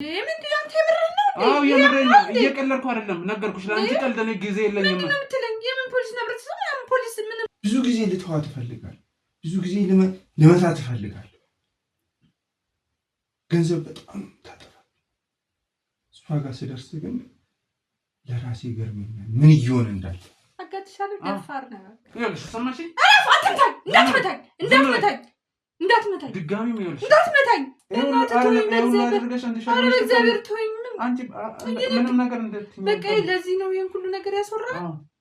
ምንድነው አንተ የምርህ ነው? አዎ የምርህ ነው። እየቀለድኩ አይደለም። ነገርኩሽ ለአንቺ ቀልድ እኔ ጊዜ የለኝም። ምንድነው የምትለኝ? የምን ፖሊስ ነብረት ነው? የምን ፖሊስ ምን? ብዙ ጊዜ ልተዋት እፈልጋለሁ። ብዙ ጊዜ ልመታት እፈልጋለሁ። ገንዘብ በጣም ታጠፋ። እሷ ጋር ስደርስ ግን ለራሴ ገርመኛል ምን እየሆነ እንዳለ። አጋጥሻለሁ። ደፋር ነው። ይኸውልሽ ሰማሽኝ? አትምታኝ! እንዳትመታኝ! ድጋሚ ይኸውልሽ እንዳትመታኝ! እግዚአብሔር ተወኝ። አንቺ ምንም ነገር እንደትኝ በቃ ለዚህ ነው ይሄን ሁሉ ነገር ያስወራል።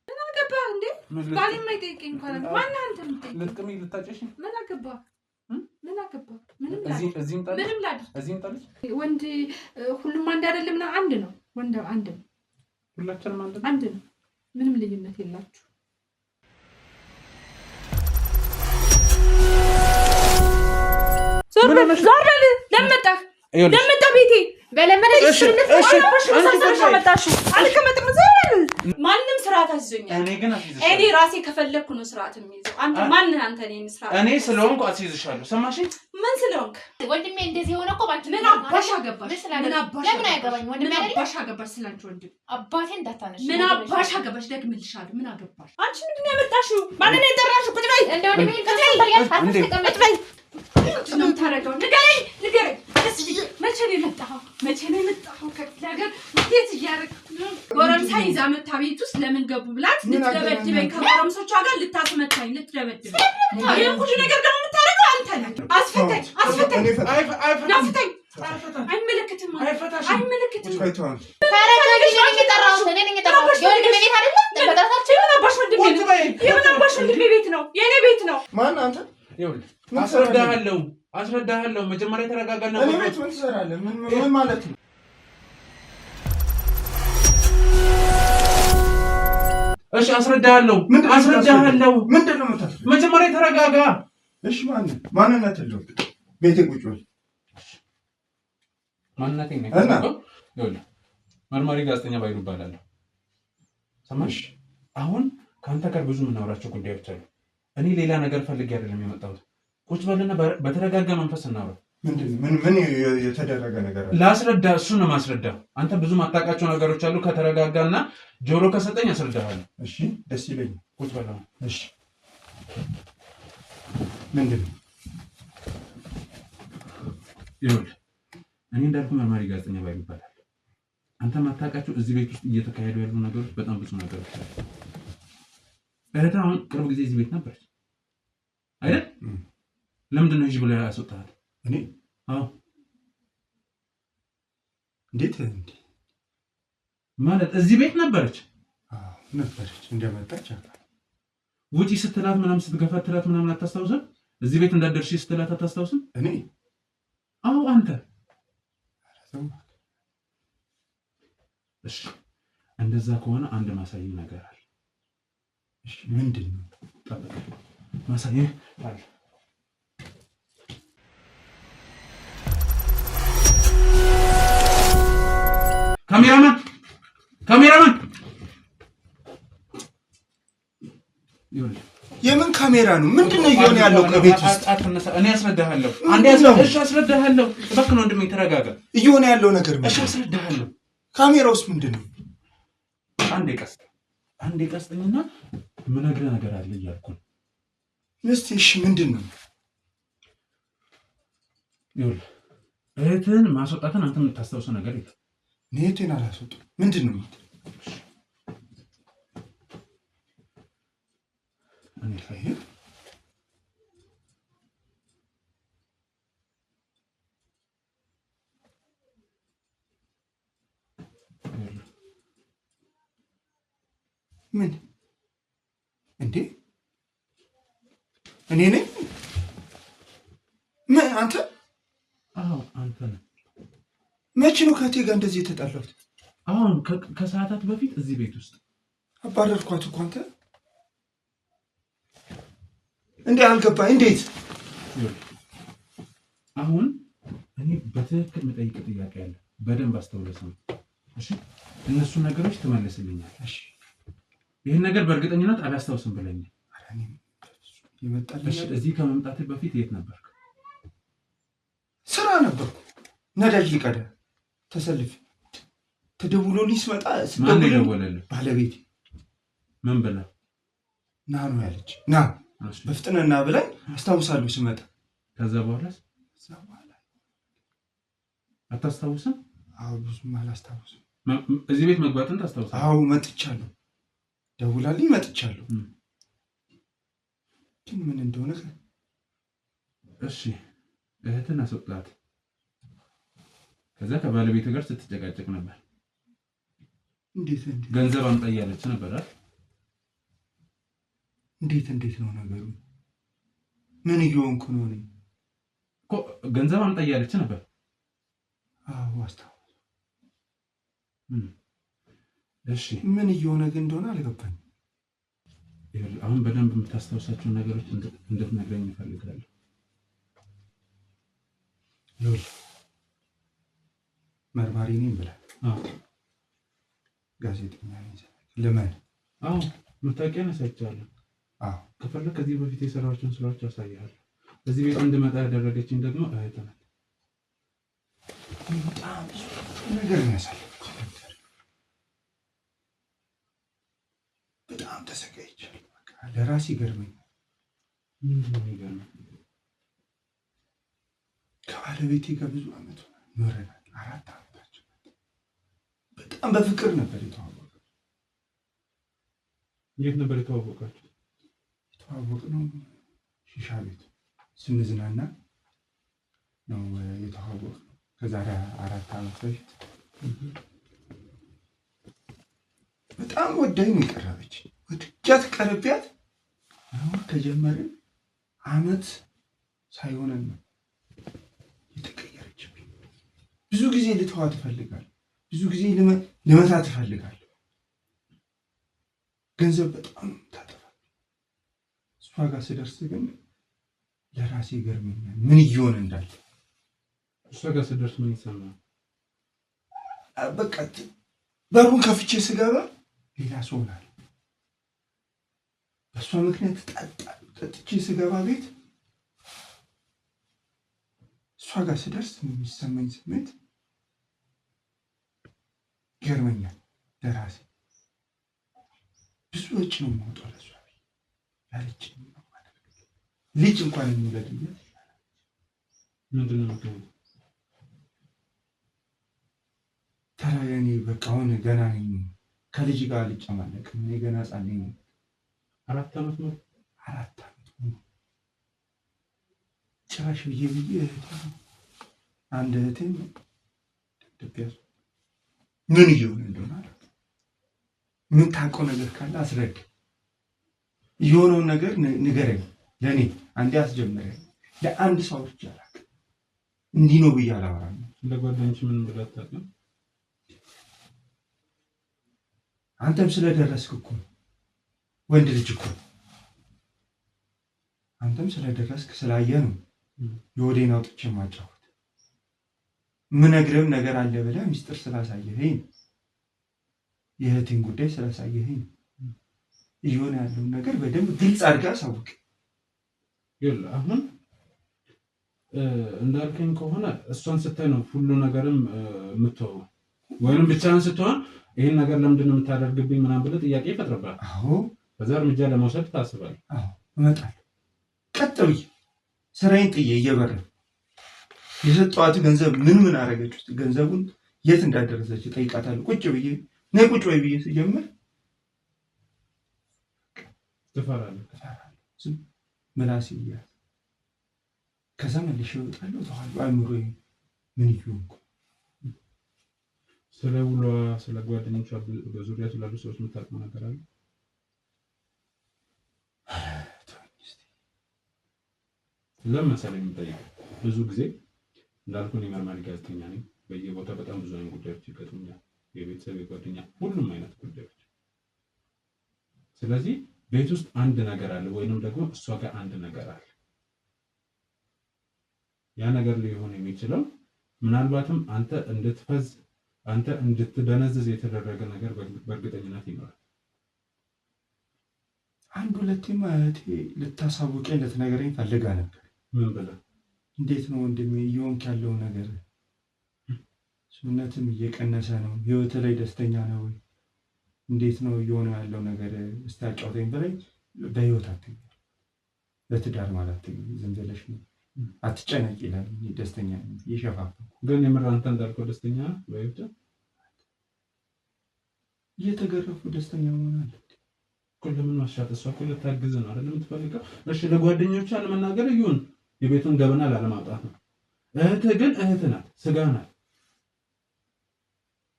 ምን አገባህ እንዴ? ባሌ የማይጠይቀኝ እንኳን ማነህ አንተ የምትጠይቀኝ? ልትቅሚ ልታጨሽ ምን አገባህ? ምንም ላድርግ። እዚህም ታለች ወንድ ሁሉም አንድ አይደለም። አንድ ነው ወንድ አንድ ነው። ሁላችንም አንድ ነው። ምንም ልዩነት የላችሁ። ዞር በል ለመጣህ ቤቴ በለመደሽ አልከመጥም። ማንም ስርዓት አስይዞኛል። እኔ ራሴ ከፈለኩ ነው ስርዓት የሚይዘው። አንተ ማነህ? አንተ እኔን ስርዓት እኔ ስለሆንኩ አስይዝሻለሁ። ሰማሽኝ? ምን ስለሆንክ? ወንድሜ እንደዚህ ሆነ እኮ ባንቺ ምን አባሽ አገባሽ? ለምን አያገባኝ? ወንድሜ አይደል? አባሽ አገባሽ? ስላንቺ ወንድም አባቴ እንዳታነሽ። ምን አባሽ አገባሽ? ደግምልሻለሁ። ምን አገባሽ? አንቺ ምንድን ነው ያመጣሽው? ማንን ነው የጠራሽው? ቁጭ በይ። እንደ ወንድሜ ቁጭ በይ። ምንድን ነው የምታደርገው? ንገረኝ። መቼ ነው የመጣኸው? ከክፍለ ሀገር እንዴት እያደረግህ ነው? ጎረምሳ ይዛ መታ ቤት ውስጥ ለምን ገቡ ብላት ልትደበድበኝ፣ ከጎረምሶቿ ጋር ልታስመታኝ፣ ልትደበድበኝ። ይህን ሁሉ ነገር ደግሞ የምታደርገው አንተ ነህ። አስፈታኝ። ናፍታኝ። አይመለከትም። አባሽ ወንድሜ ቤት ነው፣ የኔ ቤት ነው። ማን አንተ? አስረዳሃለሁ። መጀመሪያ ተረጋጋና እኔ ቤት ምን ትሰራለህ? ምን ማለት ነው? እሺ አስረዳሃለሁ። ምንድን ነው የምታስረዳው? መጀመሪያ ተረጋጋ። እሺ ማንነት ነው? ቤቴ ቁጭ በል። ማንነቴ ነው ይኸውልህ፣ መርማሪ ጋዜጠኛ ባይሩ እባላለሁ። ሰማሽ? አሁን ከአንተ ጋር ብዙ የምናወራቸው ጉዳዮች አሉ። እኔ ሌላ ነገር ፈልጌ አይደለም የመጣሁት። ቁጭ በልና በተረጋጋ መንፈስ እናውራ። ምን የተደረገ ነገር አለ? ላስረዳ። እሱ ነው ማስረዳ። አንተ ብዙ ማጣቃቸው ነገሮች አሉ። ከተረጋጋና ጆሮ ከሰጠኝ አስረዳሃለሁ። እሺ ደስ ይለኛል። ቁጭ በል። እሺ ምንድን ነው? ይኸውልህ እኔ እንዳልኩ መርማሪ ጋዜጠኛ ባይሩ ይባላል። አንተ ማጣቃቸው እዚህ ቤት ውስጥ እየተካሄዱ ያሉ ነገሮች በጣም ብዙ ነገሮች አሉ። እህት አሁን ቅርብ ጊዜ እዚህ ቤት ነበረች አይደል? ለምንድን ነው ሂጂ ብለህ ያስወጣሃት? እኔ? አዎ። እንዴት ማለት እዚህ ቤት ነበረች? አዎ ነበረች። እንደመጣች አውቃለሁ። ውጪ ስትላት ምናምን ስትገፈትራት ምናምን አታስታውስም? እዚህ ቤት እንዳደርሽ ስትላት አታስታውስም? እኔ? አዎ አንተ። እሺ እንደዛ ከሆነ አንድ ማሳየኝ ነገር አለ። እሺ ምንድን ነው? ጠብቅ። ማሳየኝ አለ። ካሜራማን የምን ካሜራ ነው? ምንድነው እየሆነ ያለው ከቤት ውስጥ? እኔ አስረዳሃለሁ። እሺ አስረዳሃለሁ። እባክህ ነው ወንድሜ ተረጋጋ። እየሆነ ያለው ነገር ምን? እሺ አስረዳሃለሁ። ካሜራውስ ምንድነው? አንዴ ቀስጠኝና የምነግርህ ነገር አለ እያልኩ ነው። እስቲ እሺ ምንድነው? ይኸውልህ እህትህን ማስወጣትን አንተ የምታስታውሰው ነገር የለም። እህቴን አላስወጣም። ምንድነው? ምን እንዴ? እኔ ነኝ? ምን አንተ? አዎ አንተ ነህ። መቼ ነው ከእቴ ጋር እንደዚህ የተጣላሁት? አሁን ከሰዓታት በፊት እዚህ ቤት ውስጥ አባረርኳት እኮ። አንተ እንዴ አልገባኝ። እንዴት? አሁን እኔ በትክክል የምጠይቅ ጥያቄ አለ። በደንብ አስተውለህ ስማ። እሺ እነሱ ነገሮች ትመልስልኛል። እሺ ይሄን ነገር በእርግጠኝነት አላስታውስም ብለኛል። እሺ እዚህ ከመምጣትህ በፊት የት ነበርክ? ስራ ነበርኩ። ነዳጅ ሊቀዳ። ተሰልፍ ተደውሎልኝ ስመጣ ማን ደወለልህ? ባለቤቴ። ምን ብላ? ና ነው ያለች። ና በፍጥነት ና ብላኝ አስታውሳለሁ ስመጣ። ከዛ በኋላ አታስታውስም? አዎ ብዙም አላስታውስም። እዚህ ቤት መግባትን ታስታውሳለህ? አዎ መጥቻለሁ፣ ደውላልኝ መጥቻለሁ። ግን ምን እንደሆነ እሺ እህትን አስወጣት። ከዛ ከባለቤት ጋር ስትጨቃጨቅ ነበር። እንዴት ገንዘብ አምጣ እያለች ነበር አይደል? እንዴት ነው ነገሩ? ምን እየሆንኩ ነው እኔ? እኮ ገንዘብ አምጣ እያለች ነበር። አዎ አስታውስ። እሺ ምን እየሆነ ግን እንደሆነ አልገባኝም። አሁን በደንብ የምታስታውሳቸውን ነገሮች እንድትነግረኝ እፈልጋለሁ። ይኸውልህ መርማሪ ነኝ ብለህ ጋዜጠኛ ነኝ ለምን? አዎ መታወቂያን አሳይቻለሁ። ከፈለግ ከዚህ በፊት የሰራቸውን ስራዎች አሳይሃለሁ። እዚህ ቤት እንድመጣ ያደረገችኝ ደግሞ እህት ናት። በጣም ብዙ ነገር ነው ያሳለፍኩት። በጣም ተሰቃይቻለሁ። ለራሴ ይገርመኛል። ምንድን ነው የሚገርመኝ? ከባለቤቴ ጋር ብዙ ዓመት ኖረናል። 4 ዓመታችን። በጣም በፍቅር ነበር የተዋወቅነው። የት ነበር የተዋወቃችሁ? የተዋወቅነው ሺሻ ቤት ስንዝናና ነው የተዋወቅነው። ከዛሬ 4 ዓመት በፊት በጣም ወዳኝ ነው የቀረበች። ወድጃት ቀርቢያት አሁን ከጀመርን ዓመት ሳይሆነን ነው የተቀየረችብኝ። ብዙ ጊዜ ልተዋት እፈልጋለሁ። ብዙ ጊዜ ልመታት እፈልጋለሁ። ገንዘብ በጣም ታጠፋል። እሷ ጋር ስደርስ ግን ለራሴ ይገርመኛል ምን እየሆነ እንዳለ። እሷ ጋር ስደርስ ምን ይሰማል? በቃ በሩን ከፍቼ ስገባ ሌላ ሰው ሆናለሁ። በእሷ ምክንያት ጠጥቼ ስገባ ቤት እሷ ጋር ስደርስ የሚሰማኝ ስሜት ይገርመኛል። ለራሴ ብዙ ወጪ ነው የማወጣው ለእሷ ያለችኝ ነው ማለት ነው። ልጅ እንኳን የሚወለድለት ምንድን ነው ምክንያቱ? ተራ እኔ በቃ አሁን ገና ነኝ። ከልጅ ጋር አልጨማለቅም። እኔ ገና ሕፃን ነኝ። 4 ዓመት ነው። 4 ዓመት ነው። ጭራሽ ብዬ አንድ እህቴም ደብያሱ ምን እየሆነ እንደሆነ አላውቅም። የምታውቀው ነገር ካለ አስረድ። የሆነውን ነገር ንገረኝ። ለእኔ አንዴ አስጀምረኝ። ለአንድ ሰው ብቻ አላውቅም። እንዲህ ነው ብዬ አላወራም። ለጓደኞች ምን ብለህ አታውቅም? አንተም ስለደረስክ እኮ ወንድ ልጅ እኮ አንተም ስለደረስክ ስላየህ ነው የወዴን አውጥቼ ማጫወት። ምነግርህም ነገር አለ ብለህ ሚስጥር ስላሳየኸኝ የእህቴን ጉዳይ ስላሳየኸኝ እየሆነ ያለውን ነገር በደንብ ግልጽ አድርገህ አሳውቅ። ይኸውልህ አሁን እንዳልከኝ ከሆነ እሷን ስታይ ነው ሁሉ ነገርም የምትተወው፣ ወይንም ብቻህን ስትሆን ይህን ነገር ለምንድን ነው የምታደርግብኝ ምናምን ብለህ ጥያቄ ይፈጥርብሃል። አዎ ከዛ እርምጃ ለመውሰድ ታስባለህ። አዎ እመጣለሁ። ቀጥ ብዬ ስራዬን ጥዬ እየበረርኩ የሰጠኋት ገንዘብ ምን አደረገች? ገንዘቡን የት እንዳደረሰች እጠይቃታለሁ። ቁጭ ብዬ ነይ ቁጭ ወይ ብዬ ስጀምር ትፈራለህ። ምላሴ እያለ ከዛ መልሼ እወጣለሁ። ተዋሉ አእምሮዬ ምን ይሆንኩ? ስለ ውሏ፣ ስለ ጓደኞቿ፣ በዙሪያ ስላሉ ሰዎች የምታውቀው ነገር አለ? ለምን መሰለኝ የምጠይቀው? ብዙ ጊዜ እንዳልኩህ እኔ መርማሪ ጋዜጠኛ ነኝ። በየቦታው በጣም ብዙ አይነት ጉዳዮች ይገጥሙኛል። የቤተሰብ፣ የጓደኛ፣ ሁሉም አይነት ጉዳዮች። ስለዚህ ቤት ውስጥ አንድ ነገር አለ ወይንም ደግሞ እሷ ጋር አንድ ነገር አለ። ያ ነገር ሊሆን የሚችለው ምናልባትም አንተ እንድትፈዝ፣ አንተ እንድትደነዝዝ የተደረገ ነገር በእርግጠኝነት ይኖራል። አንድ ሁለቴማ እህቴ ልታሳውቀኝ ልትነግረኝ ፈልጋ ነበር። ምን ብለህ? እንዴት ነው ወንድሜ እየሆንክ ያለው ነገር ሰውነትም እየቀነሰ ነው። ህይወት ላይ ደስተኛ ነው ወይ? እንዴት ነው እየሆነ ያለው ነገር? እስቲ አጫውተኝ በላይ። በህይወት አትገኝ፣ በትዳር ማለት አትገኝ። ዝም ብለሽ ነው አትጨነቂ ይላል። ደስተኛ ነኝ ይሸፋፍ። ግን የምር አንተ እንዳልከው ደስተኛ ወይ? ብቻ እየተገረፉ ደስተኛ መሆን አለ እኮ። ለምን ማሻት? እሷ እኮ ልታግዝ ነው አይደል የምትፈልገው? እሺ ለጓደኞቿ ለመናገር ይሁን የቤቱን ገበና ላለማውጣት ነው። እህትህ ግን እህትህ ናት፣ ስጋ ናት።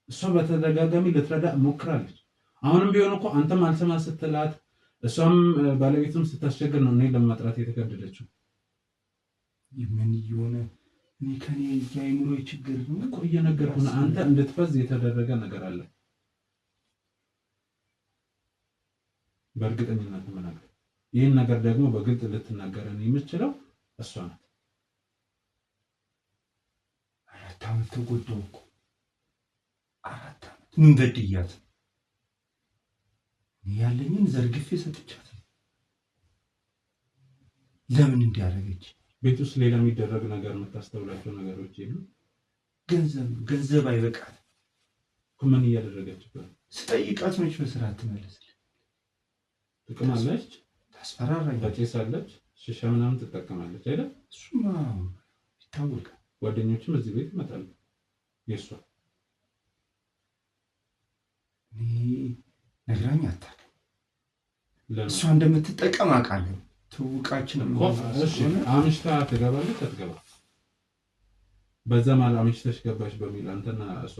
እሷ በተደጋጋሚ ልትረዳ ሞክራለች። አሁንም ቢሆን እኮ አንተም አልሰማ ስትላት እሷም ባለቤቱም ስታስቸግር ነው እኔ ለማጥራት የተገደደችው። ምን እየሆነ እኔ ከኔ የአይምሮ ችግር ነው እኮ እየነገርኩህ ነው። አንተ እንድትፈዝ የተደረገ ነገር አለ። በእርግጠኝነት የምነግርህ ይህን ነገር ደግሞ በግልጽ ልትናገረን የምትችለው እሷ ናት። 4 ዓመት ተጎዳሁ እኮ 4 ዓመት ምን በድያት? ያለኝን ዘርግፌ ሰጥቻት ለምን እንዲያደርገች? ቤት ውስጥ ሌላ የሚደረግ ነገር የምታስተውላቸው ነገሮች የሉ? ገንዘብ አይበቃት። ምን እያደረገች ነው? ስጠይቃት መች በስርዓት ትመልስልኝ? ጥቅም አለች፣ ታስፈራራኝ፣ ታጨሳለች፣ ሽሻ ምናምን ትጠቀማለች አይደል? እሱማ ይታወቃል። ጓደኞችም እዚህ ቤት ይመጣሉ። የእሷ ነግራኝ አታውቅም። እሷ እንደምትጠቀም አውቃለሁ። ትውቃችንም አምሽታ ትገባለች አትገባ? በዛ ማለት አምሽተሽ ገባሽ በሚል አንተና እሷ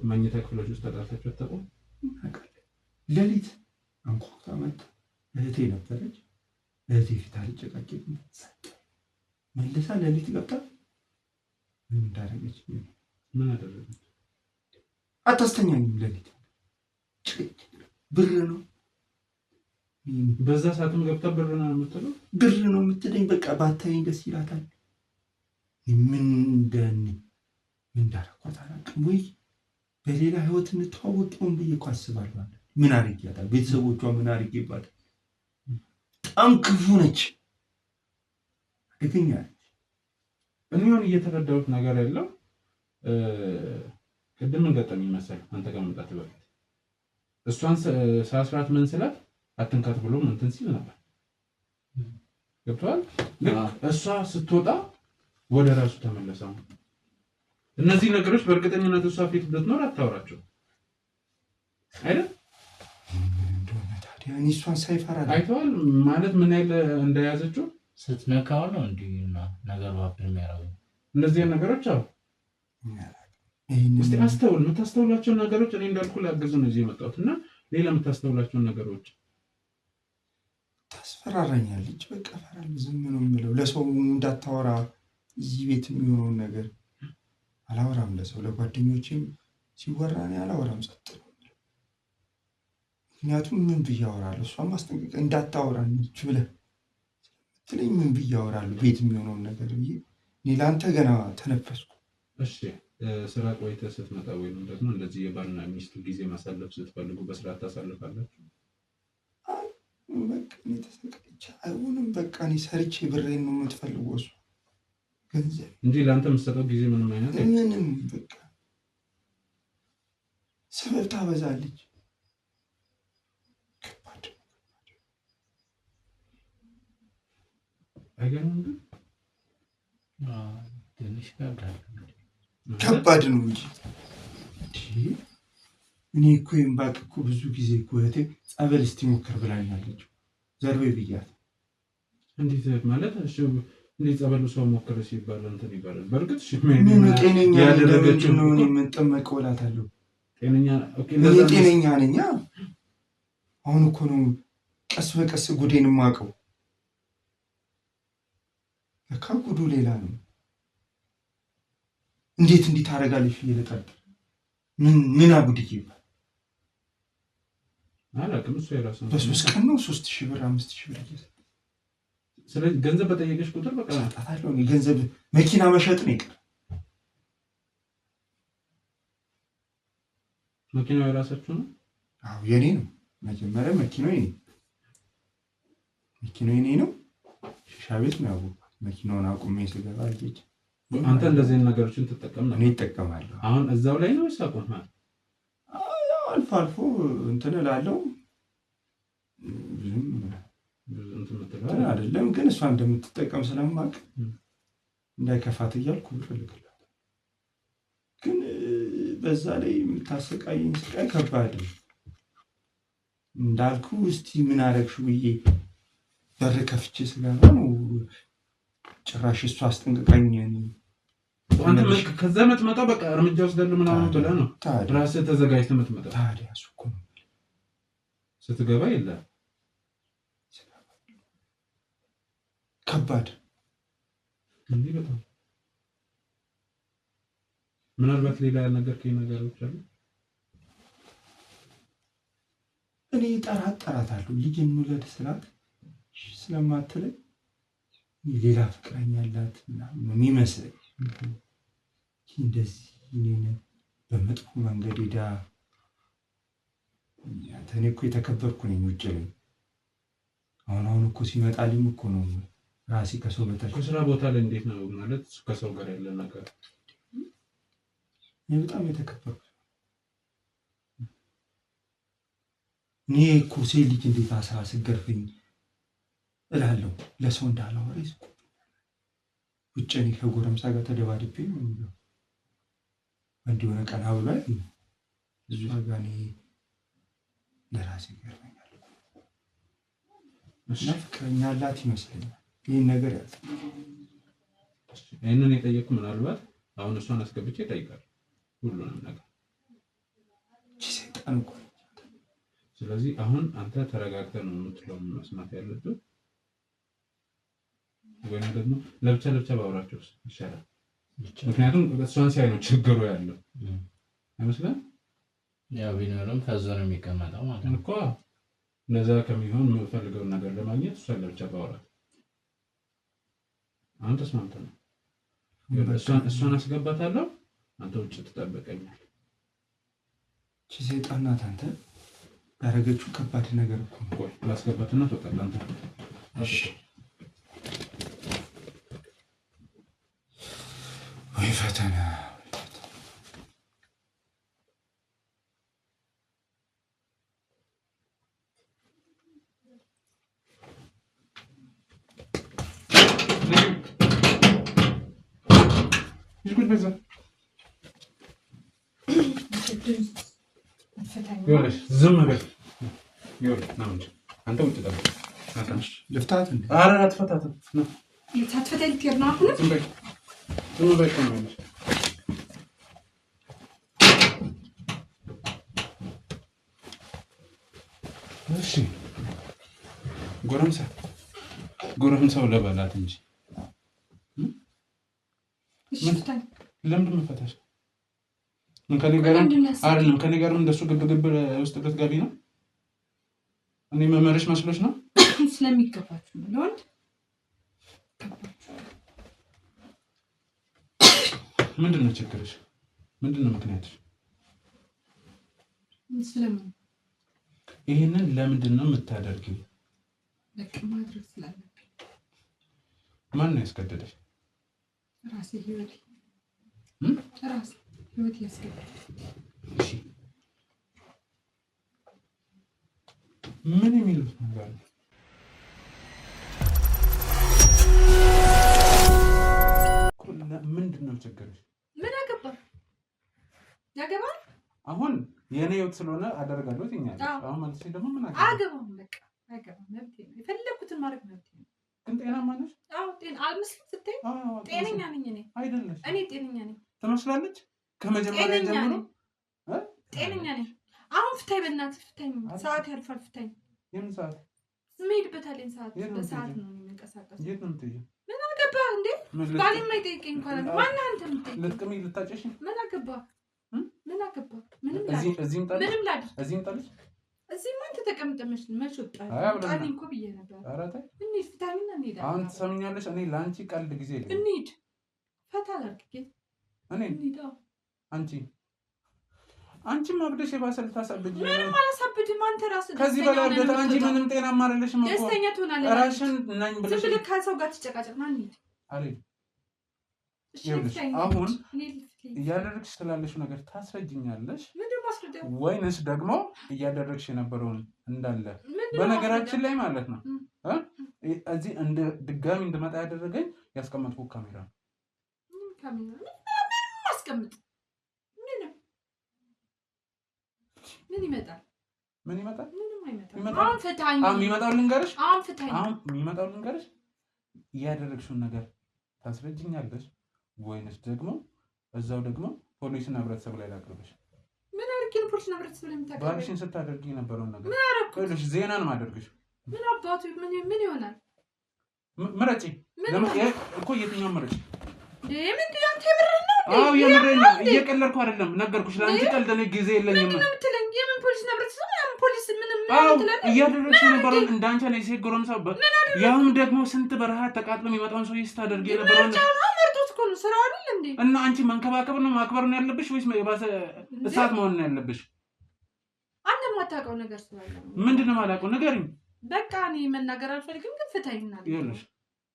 መኝታ ክፍሎች ውስጥ ተጣልታችሁ አታውቁም? ሌሊት አንኳኩታ መጣ። እህቴ ነበረች። እህቴ ፊት አልጨቃጨቅ መልሳ ሌሊት ገብታ ምን እንዳደረገች? ምን አደረገች? አታስተኛኝም። ሌሊት ብር ነው በዛ ሰዓትም ገብታ ብር ነው የምትለው? ብር ነው የምትለኝ። በቃ ባታይኝ ደስ ይላታል። ምን እንዳደረኳት አላውቅም። ወይ በሌላ ህይወት እንተዋወቅም ብዬ እኮ አስባለሁ። ምን አድርጌያታል? ቤተሰቦቿ ምን አድርጌባታል? በጣም ክፉ ነች፣ አደገኛ ነች። እኔውን እየተረዳሁት ነገር ያለው ቅድም ገጠመኝ መሰለህ አንተ ከመምጣት በፊት እሷን ሳስራት ምን ስላት አትንካት ብሎ እንትን ሲል ነበር። ገብቶሃል? እሷ ስትወጣ ወደ ራሱ ተመለሰ። እነዚህ ነገሮች በእርግጠኝነት እሷ ፊት ብትኖር አታወራቸው አይደል? ታዲያ እኔ እሷን ሳይፈራ አይተዋል ማለት ምን ያህል እንደያዘችው ስትነካው ነው እንዲህ ነገር ባብር የሚያደርገው። እንደዚህ ነገሮች አሉ። እስቲ አስተውል። የምታስተውላቸው ነገሮች እኔ እንዳልኩ ላግዝ ነው እዚህ የመጣሁት እና ሌላ የምታስተውላቸው ነገሮች ታስፈራራኛለች። በቃ ፈራለሁ። ዝም ነው የምለው። ለሰው እንዳታወራ እዚህ ቤት የሚሆነውን ነገር አላወራም። ለሰው ለጓደኞቼም ሲወራ እኔ አላወራም፣ ጸጥ ነው። ምክንያቱም ምን ብዬ አወራለሁ? እሷም ማስጠንቀቅ እንዳታወራ ነች ብለህ ስለምትለኝ ምን ብዬ አወራለሁ? ቤት የሚሆነውን ነገር ብዬ እኔ ለአንተ ገና ተነፈስኩ። እሺ ስራ ቆይተህ ስትመጣ ወይም ደግሞ እንደዚህ የባልና ሚስት ጊዜ ማሳለፍ ስትፈልጉ በስርዓት ታሳልፋላችሁ? በቃ እኔ ተሰቃይቼ አይሆንም። በቃ እኔ ሰርቼ ብሬን ነው የምትፈልገው እሷ ገንዘብ እንጂ ለአንተ የምትሰጠው ጊዜ ምንም አይነት ምንም። በቃ ሰበብ ታበዛለች። ከባድ አይገርምም? ግን ትንሽ ይከብዳል። ከባድ ነው እንጂ እኔ እኮ ባቅ እኮ ብዙ ጊዜ እኮ እህቴ ጸበል እስቲ ሞክር ብላኛለች። ዘርቤ ብያት እንዴት ማለት እሺ፣ እንዴት ጸበሉ ሰው ሞክር ሲባል እንትን ይባላል። በእርግጥ እሺ ምን ጤነኛ ያደረገችው ነው እኔ የምንጠመቀው እላታለሁ። ጤነኛ እኔ ጤነኛ ነኝ። አሁን እኮ ነው ቀስ በቀስ ጉዴን የማውቀው። ለካ ጉዱ ሌላ ነው። እንዴት እንዲህ ታደርጋለች እየለጠጥ ምን አጉድዬ ይባል አላውቅም። እሱ የራሱ ነው። በሶስት ቀን ነው 3000 ብር 5000 ብር እየሰጠ ስለዚህ ገንዘብ በጠየቀሽ ቁጥር በቃ ሰጣታለሁ። ገንዘብ መኪና መሸጥ ነው ይቀር። መኪናው የራሳችሁ ነው? አዎ የኔ ነው። መጀመሪያ መኪናው የኔ ነው። ሺሻ ቤት ነው ያወቅሁት። መኪናውን አቁሜ ስገባ አየች። አንተ እንደዚህ ነገሮችን ትጠቀም ነው? እኔ እጠቀማለሁ። አሁን እዛው ላይ ነው ሳቆም አልፎ አልፎ እንትን እላለሁ። አይደለም ግን እሷ እንደምትጠቀም ስለማውቅ እንዳይከፋት እያልኩ እፈልግላት። ግን በዛ ላይ የምታሰቃየኝ ስቃይ ከባድ እንዳልኩ። እስቲ ምን አደረግሽው ብዬ በር ከፍቼ ስገባ ነው ጭራሽ እሷ አስጠንቅቃኝ። ከዛ መጥመጣ በቃ እርምጃ ወስዳለሁ ምናምን ብለህ ነው ራስህ ተዘጋጅተህ የምትመጣው። ታዲያ እሱ እኮ ነው ስትገባ የለም ከባድ እንዲህ በጣም ምናልባት ሌላ ያልነገርከኝ ነገሮች አሉ። እኔ ጠራጠራታለሁ። ልጅ እንውለድ ስላት ስለማትለኝ ሌላ ፍቅረኛ ያላት ምናምን ነው የሚመስለኝ። እንደዚህ እኔን በመጥፎ መንገድ ሄዳ እኔ እኮ የተከበርኩ ነኝ ውጭ ላይ። አሁን እኮ ሲመጣልኝ እኮ ነው ራሴ ከሰው በታች። ከስራ ቦታ ላይ እንዴት ነው ማለት ከሰው ጋር ያለ ነገር? እኔ በጣም የተከበርኩ እኔ እኮ ሴት ልጅ እንዴት አስራ ስገርፈኝ እላለሁ። ለሰው እንዳላወራ ይስኩ ውጭ እኔ ከጎረምሳ ጋር ተደባድቤ ነው የሚለው አንድ የሆነ ቀን አብሏል ብዙ ጋር እኔ ለራሴ ገርመኛል እና ፍቅረኛ አላት ይመስለኛል። ይህን ነገር ያዝ። ይህንን የጠየቅኩ ምናልባት አሁን እሷን አስገብቼ እጠይቃለሁ ሁሉንም ነገር ሰይጣን እኮ። ስለዚህ አሁን አንተ ተረጋግተህ ነው የምትለውን መስማት ያለብህ፣ ወይም ደግሞ ለብቻ ባውራቸው ይሻላል። ምክንያቱም እሷን ሲያይ ነው ችግሩ ያለው አይመስልም? ያው ቢኖርም ከዛ ነው የሚቀመጠው ማለት ነው እኮ። እንደዛ ከሚሆን የምፈልገውን ነገር ለማግኘት እሷን ለብቻ ባውራት። አሁን ተስማምተን ነው እሷን አስገባታለሁ፣ አንተ ውጭ ትጠብቀኛለህ። እቺ ሰይጣን ናት አንተ ያደረገችው ከባድ ነገር እኮ ነው። ቆይ ላስገባትና ትወጣለህ አንተ። እሺ ወይ ፈተና ዝም በል አንተ ውጭ ጠብቅ። ልፍታት እንዴ? ኧረ አትፈታትም። ሳትፈታኝ ልትሄድ ነው አሁን? ዝም በል እሺ ጎረምሳው ለበላት እንጂ ለምንድን ነው የምፈታሽ? ከኔ ጋር እንደሱ ግብግብ ውስጥ ልትገቢ ነው? እኔ መመረሽ መስሎሽ ነው? ስለሚገባችሁ ነው ለወንድ። ምንድን ነው ችግርሽ? ምንድን ነው ምክንያትሽ? ስለምን ይሄንን ለምንድን ነው የምታደርጊው? በቃ ማድረግ ስላለብኝ። ማን ነው ያስገደደሽ? ራሴ ህይወት ያስገድዳል። እሺ ምን የሚሉት ነገር ነው? ምንድን ነው ችግርሽ? ምን አገባ? ያገባል። አሁን የኔ ህይወት ስለሆነ አደርጋለሁ ትኛለሽ። አሁን ማለት ደግሞ ምን አገባም? በቃ አገባም። መብቴ ነው። የፈለኩትን ማድረግ መብቴ ነው። ግን ጤናማ ነሽ? አዎ አልመስልም ስትይ ጤነኛ ነኝ እኔ። አይደለሽ? እኔ ጤነኛ ነኝ ትመስላለች። ከመጀመሪያ ጀምሮ ጤነኛ ነኝ። አሁን ፍታይ፣ በእናትህ ፍታኝ። ሰዓት ያልፋል። ፍታኝ። የምን ሰዓት? የምሄድበት አለኝ ሰዓት። በሰዓት ነው የምንቀሳቀሰው። የት ነው የምትሄጂው? ምን አገባህ እንዴ? ባሌ የማይጠይቀኝ እንኳን ማነህ አንተ የምትጠይቀኝ? ልትቅሚ ልታጨሽ? ምን አገባህ? ምን አገባህ? ምንም ላድርግ? እዚህም ጣልሽ? እዚህማ አንተ ተቀምጠህ መች ወጣህ? ጣልኝ እኮ ብዬሽ ነበር። ኧረ ተይ እንሂድ፣ ፍታኝና እንሄዳለን። አሁን ትሰምኛለሽ? እኔ ለአንቺ ቀልድ ጊዜ የለኝም። እንሂድ፣ ፈታ ላድርግ። እኔ እንሂድ። አንቺም አብደሽ የባሰ ልታሳብጅ። ምንም አላሳብድም። አንተ ራስህ ከዚህ በላይ አብደሽ አንቺ ምንም ጤናማ አይደለሽም እኮ። ደስተኛ ትሆናለህ። እራስሽን ነኝ ብለሽ ዝም ብለህ ከሰው ጋር ትጨቃጨቅ። ና እንሂድ። አልሄድም። አሁን እያደረግሽ ስላለሽው ነገር ታስረጅኛለሽ ወይንስ ደግሞ እያደረግሽ የነበረውን እንዳለ በነገራችን ላይ ማለት ነው እዚህ ድጋሚ እንድመጣ ያደረገኝ ያስቀመጥኩ ካሜራ ነው። ምን ይመጣል? የሚመጣው ልንገርሽ እያደረግሽውን ነገር ታስረጅኛለሽ ወይንስ ደግሞ እዛው ደግሞ ፖሊስና ህብረተሰብ ላይ ላቅርብሽ? ምን አድርጌ ነው ፖሊስና ህብረተሰብ ላይ የምታቀርበው? ባልሽን ስታደርጊ የነበረውን ነገር ምን አደረኩሽ? ዜናን ማደርግሽ ምን አባቱ ምን ይሆናል? ምረጪ እኮ የትኛውን ምረጪ? ምንድን ነው አንተ የምርህን ነው? አዎ የምርህን ነው። እየቀለድኩ አይደለም። ነገርኩሽ። ለአንቺ ቀልድ እኔ ጊዜ የለኝም። ምንድን ነው የምትለኝ? የምን ፖሊስና ህብረተሰብ? የምን ፖሊስ ምንም ትላለህ? እያደረግሽ የነበረውን እንዳንቺ ላይ ሴት ጎረምሳ ያውም ደግሞ ስንት በረሃ ተቃጥሎ የሚመጣውን ሰውዬ ስታደርጊ የነበረውን መርጦት እኮ ነው ስራው አይደል እንዴ? እና አንቺ መንከባከብ ነው ማክበር ነው ያለብሽ ወይስ የባሰ እሳት መሆን ነው ያለብሽ? አንተ የማታውቀው ነገር ስላለ ምንድን ነው የማላውቀው? ንገሪኝ። በቃ እኔ መናገር አልፈልግም፣ ግን ፍታኝና ይኸውልሽ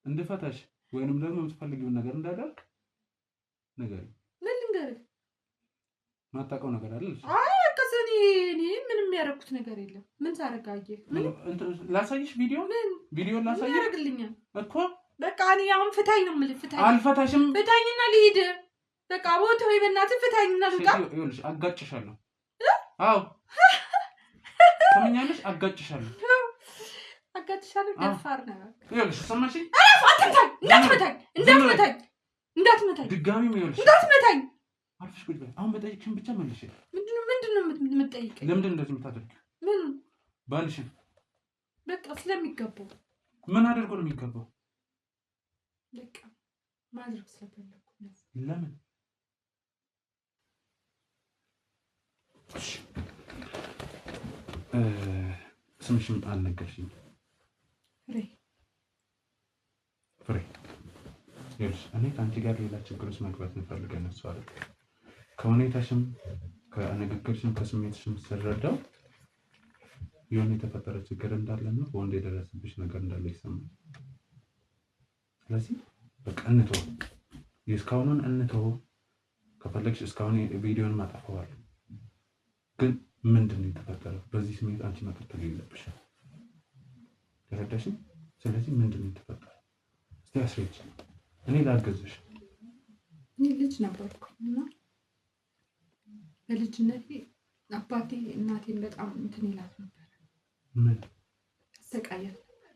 እንድፈታሽ ወይንም ደግሞ የምትፈልጊውን ነገር እንዳደርግ ንገሪኝ። ምን ልንገርህ? ማታውቀው ነገር አለ? አይ በቃ እኔ ምንም ያደረኩት ነገር የለም። ምን ታረጋየህ? ምን ላሳይሽ? ቪዲዮ ላሳይሽ ያደርግልኛል እኮ። በቃ እኔ አሁን ፍታኝ ነው የምልህ። ፍታኝ። አልፈታሽም። ፍታኝና ልሂድ። በቃ ቦታው በእናትህ ፍታኝና ልውጣ። ይኸውልሽ አጋጭሻለሁ። አዎ ሰምኛለሽ? አጋጭሻለሁ። ደፋር ነው። ይኸውልሽ ሰማሽኝ? እንዳትመታኝ ድጋሚ ይኸውልሽ እንዳትመታኝ። አርፈሽ ቁጭ በይ። አሁን በጠይቅሽን ብቻ መልሽ። ምንድን ነው የምትጠይቀኝ? ለምንድን ነው እንደዚህ የምታደርጊው? ምን ባልሽን በቃ ስለሚገባው። ምን አድርጎ ነው የሚገባው? በቃ ማድረግ ስለፈለኩ። ለምን ስምሽም አልነገርሽኝ? ፍሬ። ይኸውልሽ እኔ ከአንቺ ጋር ሌላ ችግር ውስጥ መግባት እንፈልገን እሱ አይደል? ከሁኔታሽም ከንግግርሽም ከስሜትሽም ስረዳው የሆነ የተፈጠረ ችግር እንዳለና በወንድ የደረሰብሽ ነገር እንዳለ ይሰማል። ስለዚህ በቃ እንተው፣ እስካሁኑን እንተው። ከፈለግሽ እስካሁን ቪዲዮን ማጠፋዋለሁ፣ ግን ምንድን ነው የተፈጠረው? በዚህ ስሜት አንቺ መቀጠል የለብሽም። ተረዳሽኝ? ስለዚህ ምንድን ነው የተፈጠረው? እስቲ አስረጅ፣ እኔ ላገዝሽ። እኔ ልጅ ነበርኩ እና በልጅነቴ አባቴ እናቴን በጣም እንትን ይላት ነበር። ምን ያሰቃያት ነበር?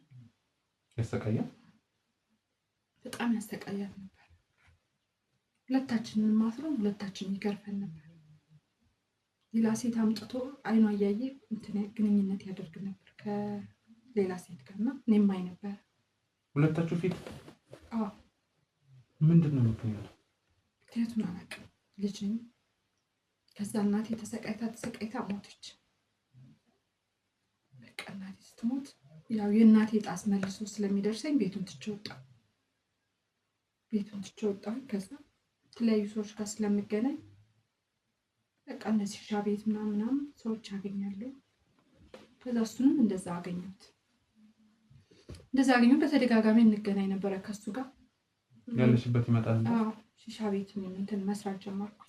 ያሰቃያት? በጣም ያሰቃያት ነበር። ሁለታችንን ማስሮ ሁለታችንን ይገርፈን ነበር። ሌላ ሴት አምጥቶ አይኗ እያየ እንትን ግንኙነት ያደርግ ነበር ከሌላ ሴት ጋር እና እኔም አይ ነበር። ሁለታችሁ ፊት? አዎ። ምንድን ነው ምክንያቱ? ምክንያቱን አላውቅም። ልጅ ነኝ። ከዛ እናቴ ተሰቃይታ ሞተች። በቃ እናቴ ስትሞት ያው የእናቴ ጣስ መልሶ ስለሚደርሰኝ ቤቱን ትቼ ወጣሁ። ከዛ የተለያዩ ሰዎች ጋር ስለምገናኝ በቃ እነዚህ ሻ ቤት ምናምን ሰዎች አገኛለሁ። ከዛ እሱንም እንደዛ አገኘሁት። በተደጋጋሚ እንገናኝ ነበረ ከሱ ጋር። ያለሽበት ይመጣል? አዎ ሺሻ ቤት እንትን መስራት ጀመርኩ።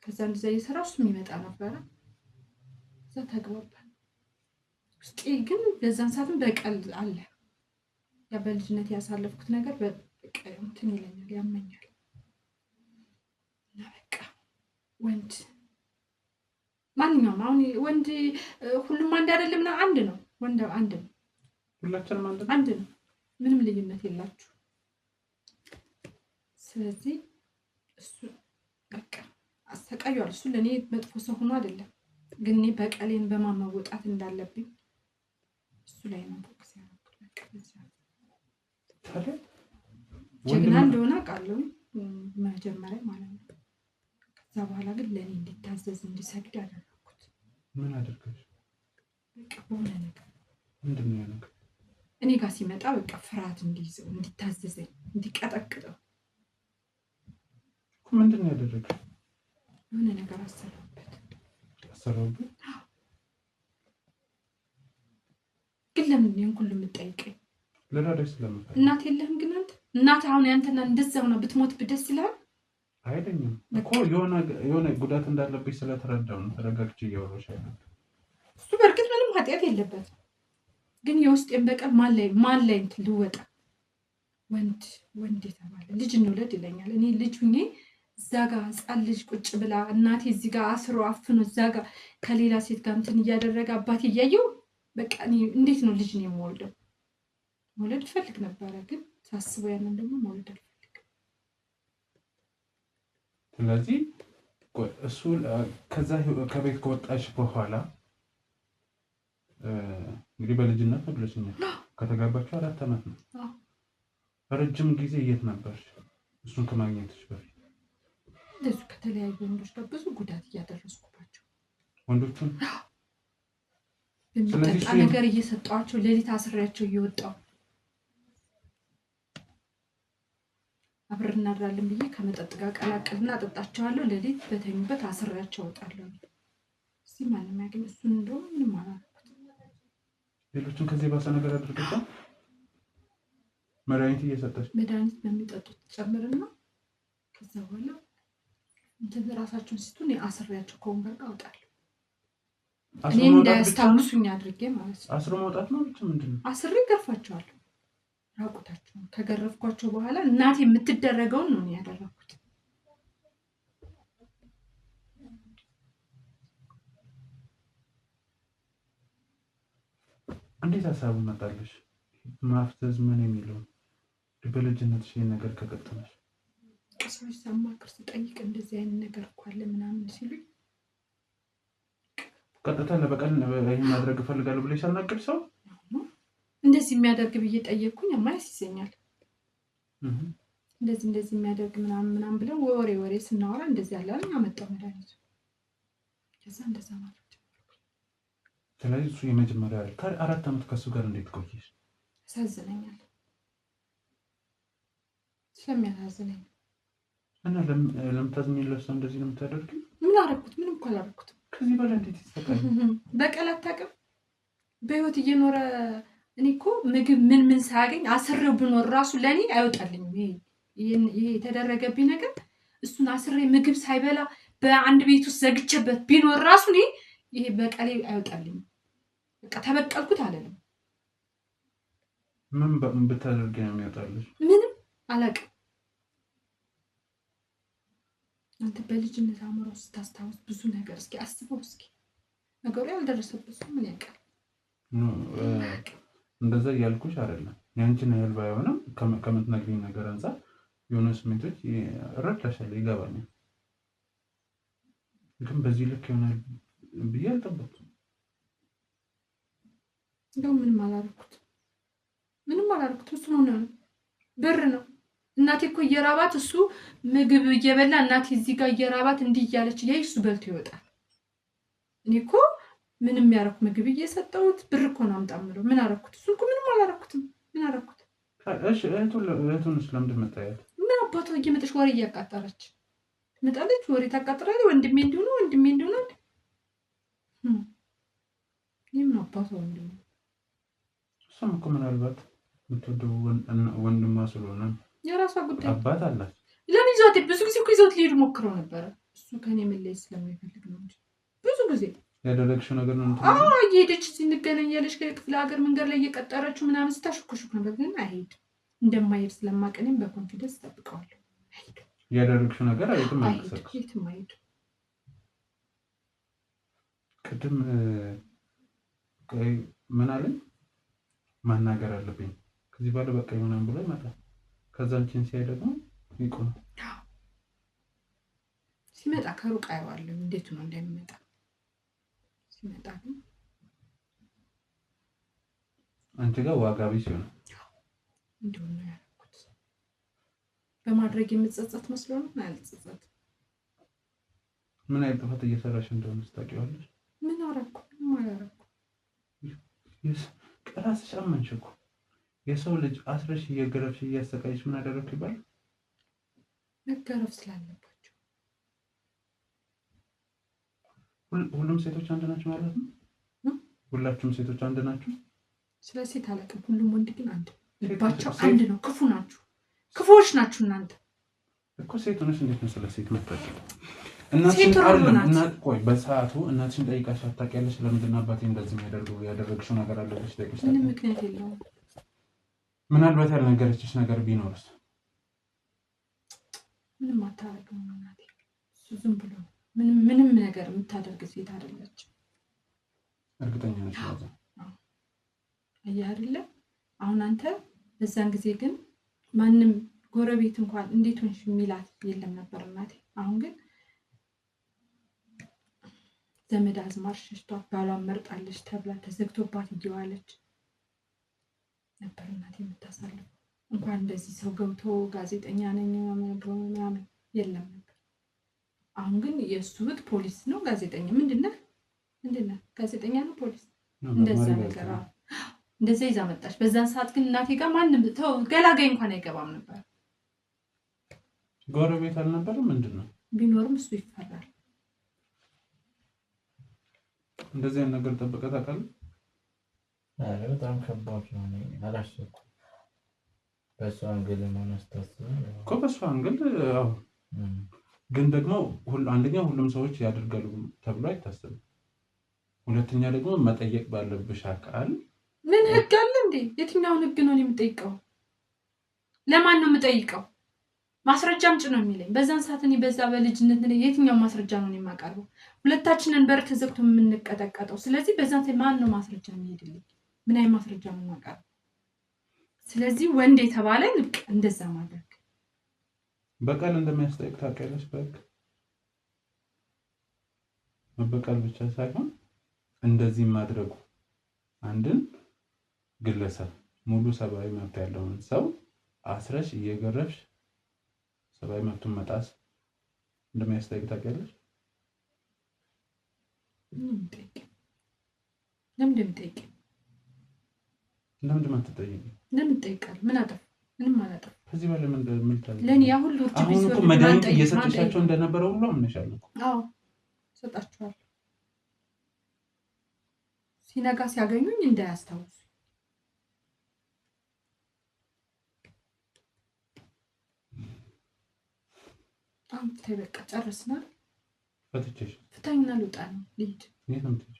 ከዛ እንደዛ እየሰራ እሱም ይመጣ ነበረ። ከዛ ተግባባን። ውስጤ ግን በዛን ሰዓትም በቀል አለ። ያ በልጅነት ያሳለፍኩት ነገር በቃ እንትን ይለኛል፣ ያመኛል። እና በቃ ወንድ ማንኛውም አሁን ወንድ ሁሉም አንድ አይደለም። አንድ ነው ወንድ አንድ ነው። ሁላችንም አንድ ነው። ምንም ልዩነት የላችሁ። ስለዚህ እሱ በቃ አሰቃየዋል። እሱ ለእኔ መጥፎ ሰው ሆኖ አይደለም፣ ግን እኔ በቀሌን በማን መወጣት እንዳለብኝ እሱ ላይ ነው ፎከስ ያደረኩት። በቃ ጀግና እንደሆነ አውቃለሁ መጀመሪያ ማለት ነው። ከዛ በኋላ ግን ለእኔ እንዲታዘዝ እንዲሰግድ ያደረኩት። ምን አደረገሽ? በቃ በሆነ ነገር። ምንድን ነው ያደረገው? እኔ ጋር ሲመጣ በቃ ፍርሃት እንዲይዘው፣ እንዲታዘዘኝ፣ እንዲቀጠቅጠው። ምንድን ነው ያደረገው? የሆነ ነገር አሰራበት። ግን ለምን ይሄን ሁሉ የምትጠይቀኝ? ለራዳሽ ስለምፈልግ። እናት የለህም ግን አንተ? እናት አሁን ያንተና እንደዛው ነው ብትሞት ብደስ ይላል አይደለም እኮ የሆነ ጉዳት እንዳለብኝ ስለተረዳው ነው ተረጋግቼ እያወራሽ ያለው። እሱ በእርግጥ ምንም ኃጢአት የለበትም፣ ግን የውስጤን በቀል ማን ላይ እንትን ልወጣ ወንድ የተባለ ልጅ እንውለድ ይለኛል። እኔ ልጅ ሁኜ እዛ ጋር ህፃን ልጅ ቁጭ ብላ እናቴ እዚህ ጋር አስሮ አፍኖ እዛ ጋር ከሌላ ሴት ጋር እንትን እያደረገ አባቴ እያየው በቃ እኔ እንዴት ነው ልጅ ነው የምወልደው? መውለድ ፈልግ ነበረ፣ ግን ሳስበው ያንን ደግሞ መውለድ አልፈልግም። ስለዚህ እሱ ከዛ ከቤት ከወጣሽ በኋላ እንግዲህ በልጅነት ነው ብለሽኛል። ከተጋባችሁ 4 ዓመት ነው። ረጅም ጊዜ የት ነበርሽ እሱን ከማግኘትሽ በፊት? እንደዚሁ ከተለያዩ ወንዶች ጋር ብዙ ጉዳት እያደረስኩባቸው ወንዶቹን የሚጠጣ ነገር እየሰጧቸው ሌሊት አስሬያቸው እየወጣው አብረን እናድራለን ብዬ ከመጠጥ ጋር ቀላቅልና አጠጣቸዋለሁ። ሌሊት በተኙበት አስሬያቸው እወጣለሁ። እዚህ ማንም ያገኝ እሱን እንደውም ምንም አላልኩት። ሌሎችን ከዚህ ባሰ ነገር አድርገሻል? መድኃኒት እየሰጠች መድኃኒት በሚጠጡት ጨምርና ከዛ በኋላ እንትን ራሳቸውን ሲቱን አስሬያቸው ከወንበር ጋር አወጣለሁ። እኔ እንዳያስታውሱኝ አድርጌ ማለት ነው። አስሮ መውጣት ነው ብቻ ምንድን ነው? አስሬ ገርፋቸዋለሁ። ራቁታቸውን ከገረፍኳቸው በኋላ እናቴ የምትደረገውን ነው ያደረኩት። እንዴት ሀሳቡ መጣልሽ? ማፍዘዝ ምን የሚለው በልጅነትሽ ይሄን ነገር ከቀጠለሽ ሰዎች ሳማክር ስጠይቅ እንደዚህ አይነት ነገር እኮ አለ ምናምን ሲሉኝ ቀጥታ ለበቀል ይሄን ማድረግ እፈልጋለሁ ብለሽ አልናገር ሰው እንደዚህ የሚያደርግ ብዬ ጠየቅኩኝ። አማይስ ይሰኛል እንደዚህ የሚያደርግ ምናምን ብለው ወሬ ስናወራ እንደዚህ ያላል አመጣው መድኃኒቱ። ከዛ እንደዛ ማለት ስለዚህ እሱ የመጀመሪያ 4 ዓመት ከሱ ጋር እንዴት ቆየሽ? ያሳዝነኛል። ስለሚያሳዝነኝ እና ለምታዝኝለት ሰው እንደዚህ ነው የምታደርጊው? ምን አደረኩት? ምንም እኮ አላደረኩትም። ከዚህ በላይ እንዴት ይስተካከል? በቀል አታውቅም። በህይወት እየኖረ እኔ እኮ ምግብ ምን ሳያገኝ አስሬው ብኖር ራሱ ለኔ አይወጣልኝም። ይሄ የተደረገብኝ ነገር እሱን አስሬ ምግብ ሳይበላ በአንድ ቤት ውስጥ ዘግቼበት ቢኖር ራሱ እኔ ይሄ በቀሌ አይወጣልኝም። በቃ ተበቀልኩት አለለም። ምን ብታደርጊ ነው የሚወጣልሽ? ምንም አላውቅም። አንተ በልጅነት አእምሮ ስታስታውስ ብዙ ነገር እስኪ አስበው እስኪ ነገሩ ያልደረሰበት ሰው ምን ያውቃል? እንደዛ እያልኩሽ አይደለም። ያንቺን ያህል ባይሆንም ከምትነግሪኝ ነገር አንፃር የሆነ ስሜቶች እረዳሻለሁ፣ ይገባኛል። ግን በዚህ ልክ ይሆናል ብዬ አልጠበቅኩም። እንደው ምንም አላደረኩት። እሱ ነው ብር ነው። እናቴ እኮ እየራባት እሱ ምግብ እየበላ እናቴ እዚህ ጋር እየራባት እንዲህ እያለች እሱ በልቶ ይወጣል። እኔ እኮ ምንም ያደረኩት ምግብ እየሰጠሁት ብር እኮ ነው አምጣምለው። ምን አደረኩት? እሱ እኮ ምንም አላደረኩትም። ምን አደረኩት? እሺ እህቱን ስለምንድን መጣያት? ምን አባቷ እየመጣች ወሬ እያቃጠረች ትመጣለች። ወሬ ታቃጥራለች። ወንድሜ እንደሆነ ምን አባቷ ወንድሜ። እሷም እኮ ምናልባት የምትወደው ወንድሟ ስለሆነ የራሷ ጉዳይ። አባት አላት። ለምን ይዘውት ብዙ ጊዜ እኮ ይዘውት ሊሄዱ ሞክረው ነበረ። እሱ ከኔ መለየት ስለማይፈልግ ነው እንጂ ብዙ ጊዜ ያደረግሽው ነገር ነው። እየሄደች እዚህ እንገናኝ እያለች ከክፍለ ሀገር መንገድ ላይ እየቀጠረችው ምናምን ስታሽኮሽክ ነበር። ግን አይሄድም። እንደማይሄድ ስለማውቅ እኔም በኮንፊደንስ እጠብቀዋለሁ። አይሄድም። ያደረግሽው ነገር አይሄድም። የትም አይሄድም። ቅድም ምን አለኝ? ማናገር አለብኝ ከዚህ በኋላ በቃ ይሆናል ብሎ ይመጣል። ከዛ አንቺን ሲያይ ደግሞ ይቆማል። ሲመጣ ከሩቅ አየዋለሁ እንዴት ነው እንደሚመጣ። ሲመጣ ግን አንቺ ጋር ዋጋ ቢስ ይሆናል። እንደው ነው ያልኩት። በማድረግ የምትጸጸት መስሎ ነው አልጸጸት። ምን አይነት ጥፋት እየሰራሽ እንደሆነ ታውቂዋለሽ? ምን አደረኩ? ምን አደረኩ? ራስሽ አመንሽ እኮ። የሰው ልጅ አስረሽ እየገረፍሽ እያሰቃይሽ ምን አደረኩ ይባል? መገረፍ ስላለባቸው። ሁሉም ሴቶች አንድ ናቸው ማለት ነው? ሁላችሁም ሴቶች አንድ ናቸው? ስለ ሴት አላውቅም። ሁሉም ወንድ ግን አንድ ልባቸው አንድ ነው። ክፉ ናቸው። ክፉዎች ናችሁ እናንተ እኮ። ሴት ሆነሽ እንዴት ነው ስለ ሴት መጣች? እናትሽን አይደለም እናት ቆይ በሰዓቱ እናትሽን ጠይቃሽ አታውቂያለሽ? ለምንድን ነው አባቴ እንደዚህ የሚያደርገው? ያደረግሽው ነገር አለ ብለሽ ጠይቀሽ? ምንም ምክንያት የለውም። ምናልባት ያልነገረችሽ ነገር ቢኖርስ? ምንም አታረግም እናቴ። እሱ ዝም ብሎ ምንም ነገር የምታደርግ ሴት አይደለች። እርግጠኛ ነሽ? አየህ አይደለ? አሁን አንተ በዛን ጊዜ ግን ማንም ጎረቤት እንኳን እንዴት ሆንሽ የሚላት የለም ነበር እናቴ። አሁን ግን ዘመድ አዝማር ሸሽቷት ባሏን መርጣለች ተብላ ተዘግቶባት እየዋለች ነበር እናቴ የምታሳልፈው። እንኳን እንደዚህ ሰው ገብቶ ጋዜጠኛ ነኝ ምናምን የለም ነበር። አሁን ግን የእሱ እህት ፖሊስ ነው ጋዜጠኛ ምንድን ነህ ጋዜጠኛ ነው ፖሊስ እንደዛ ነገር እንደዛ ይዛ መጣች። በዛን ሰዓት ግን እናቴ ጋር ማንም ተው ገላጋይ እንኳን አይገባም ነበር። ጎረቤት አልነበረም? ምንድን ነው ቢኖርም እሱ ይፈራል። እንደዚህ አይነት ነገር ጠብቀህ ታውቃለህ? አረ በጣም ከባድ ነው። አላሰብኩም በእሱ አንግል ማነስታስብ እኮ በእሱ አንግል አዎ። ግን ደግሞ አንደኛ ሁሉም ሰዎች ያደርጋሉ ተብሎ አይታሰብም። ሁለተኛ ደግሞ መጠየቅ ባለብሽ አካል ምን ህግ አለ እንዴ? የትኛውን ህግ ነው የምጠይቀው? ለማን ነው የምጠይቀው? ማስረጃ አምጪ ነው የሚለኝ። በዛን ሰዓት እኔ በዛ በልጅነት የትኛው ማስረጃ ነው የማቀርበው? ሁለታችንን በር ተዘግቶ የምንቀጠቀጠው። ስለዚህ በዛን ሰዓት ማን ነው ማስረጃ የሚሄድልኝ? ምን አይነት ማስረጃ ነው የማቀርበው? ስለዚህ ወንድ የተባለ ልክ እንደዛ ማድረግ በቀል እንደሚያስጠይቅ ታውቂያለሽ? በቃ መበቀል ብቻ ሳይሆን እንደዚህ ማድረጉ አንድን ግለሰብ ሙሉ ሰብአዊ መብት ያለውን ሰው አስረሽ እየገረፍሽ ሰብአዊ መብቱን መጣስ እንደሚያስጠይቅ ታውቂያለሽ? ለምን ጠይቅ? ለምን ማትጠይቂ? ለምን ጠይቃል? ምን አጠፋ? ምንም አላጠፋ። ከዚህ በላይ ምን ታዲያ? ለኔ ያ ሁሉ እርጅ አሁን እኮ መድኃኒት እየሰጠሻቸው እንደነበረ ሁሉ አምነሻለሁ። አዎ ሰጣቸዋለሁ። ሲነጋ ሲያገኙኝ እንዳያስታውሱ። አሁን ፍታይ በቃ ጨርስናል። ፈትቼሽ ፍታኝና ልውጣ ነው ልሂድ። የት ነው የምትሄጂው?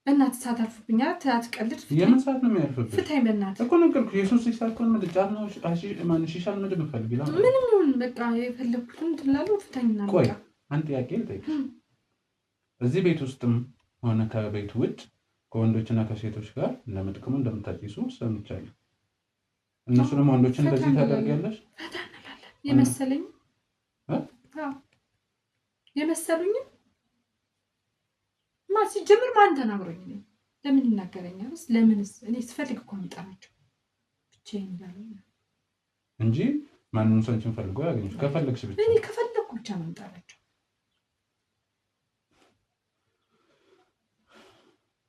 በእናትህ ሰዓት አልፎብኛል። አትቀልድ። የምን ሰዓት ነው የሚያልፍብሽ? ፍታኝ በእናትህ እኮ ነገርኩሽ። የሶስት ሰዓት እኮ ነው ጫት ነው ሺሻን ምንድን ነው ፈልጊ? ምንም ይሁን በቃ የፈለኩትን ትላለህ። ፍታኝና ልውጣ። ቆይ አንድ ጥያቄ ልጠይቅሽ። እዚህ ቤት ውስጥም ሆነ ከቤት ውጭ ከወንዶችና ከሴቶች ጋር እንደምትቅሙ እንደምታጭሱ ሰምቻለሁ። እነሱንም ወንዶችን እንደዚህ ታደርጊያለሽ? የመሰለኝ የመሰሉኝ ሲጀምር ማን ተናግሮኝ ነው? ለምን ይናገረኛል? ለምንስ? እኔ ስፈልግ እኮ የምጠራቸው ብቻዬን እንዳለ እንጂ ማንም ሰው አንቺን ፈልጎ ያገኝሽ ከፈለግሽ ብቻ። እኔ ከፈለግኩ ብቻ ነው የምጠራቸው።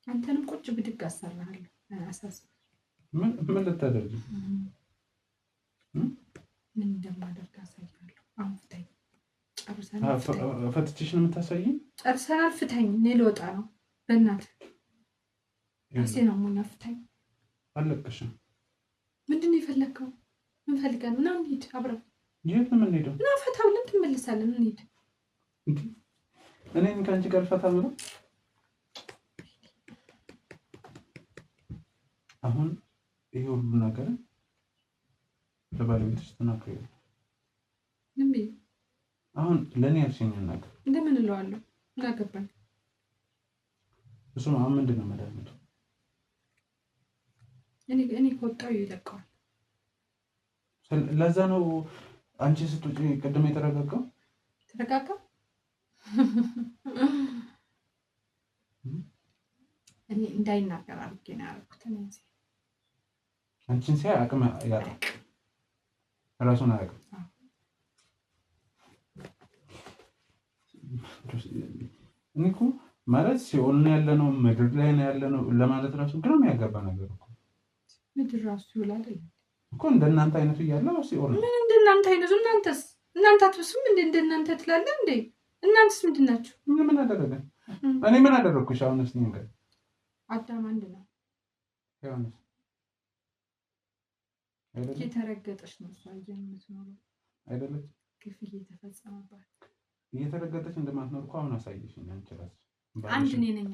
አንተንም ቁጭ ብድግ አሰራሃለሁ። አሳስብ። ምን ልታደርጊ? ምን እንደማደርግ አሳያለሁ። አሁን ፍታኝ። ፈትቼሽ ነው የምታሳይኝ? ጨርሰናል። ፍታኝ። እኔ ልወጣ ነው። በእናትህ ራሴ ነው ሆነ። ፍታኝ። አለቅሽም። ምንድን ነው የፈለግከው? ምን ፈልገህ ነው? ና እንሂድ አብረን። የት ነው የምንሄደው? ና ፈታ ብለን ትመልሳለን። እንሂድ። እኔን ከአንቺ ጋር ፈታ ብለው አሁን ይሄ ሁሉ ነገር ለባለቤትሽ ተናግሬ አሁን ለእኔ ያልሽኝን ነገር እንደምን እለዋለሁ? ምን አገባኝ? እሱም አሁን ምንድን ነው መድኃኒቱ? እኔ ከወጣሁ ይለቀዋል። ለዛ ነው አንቺ ስትውጪ ቅድም የተረጋጋው። ተረጋጋ። እኔ እንዳይናገር አድርጌ ነው ያደረኩት። አንቺን ሲያይ አቅም ያጣ ራሱን አያውቅም። እኔ እኮ ማለት ሲኦል ነው ያለነው ምድር ላይ ነው ያለነው ለማለት ራሱ ግራ የሚያጋባ ነገር እኮ። ምድር ራሱ ይውላል እኮ እንደናንተ አይነቱ እያለ ሲኦል ነው። ምን እንደናንተ አይነቱ? እናንተ አትብሱም እንደ እንደናንተ ትላለህ እንዴ? እናንተስ ምንድን ናችሁ? ምን አደረገን? እኔ ምን አደረግኩሽ? አሁን እስኪ ንገር። አዳም አንድ ነው። እየተረገጠች ነው እሷ የምትኖረው አይደለች? ግፍ እየተፈጸመባት እየተረገጠች እንደማትኖር እኮ አሁን አሳየሽኝ አንቺ እራስሽ። አንድ እኔ ነኝ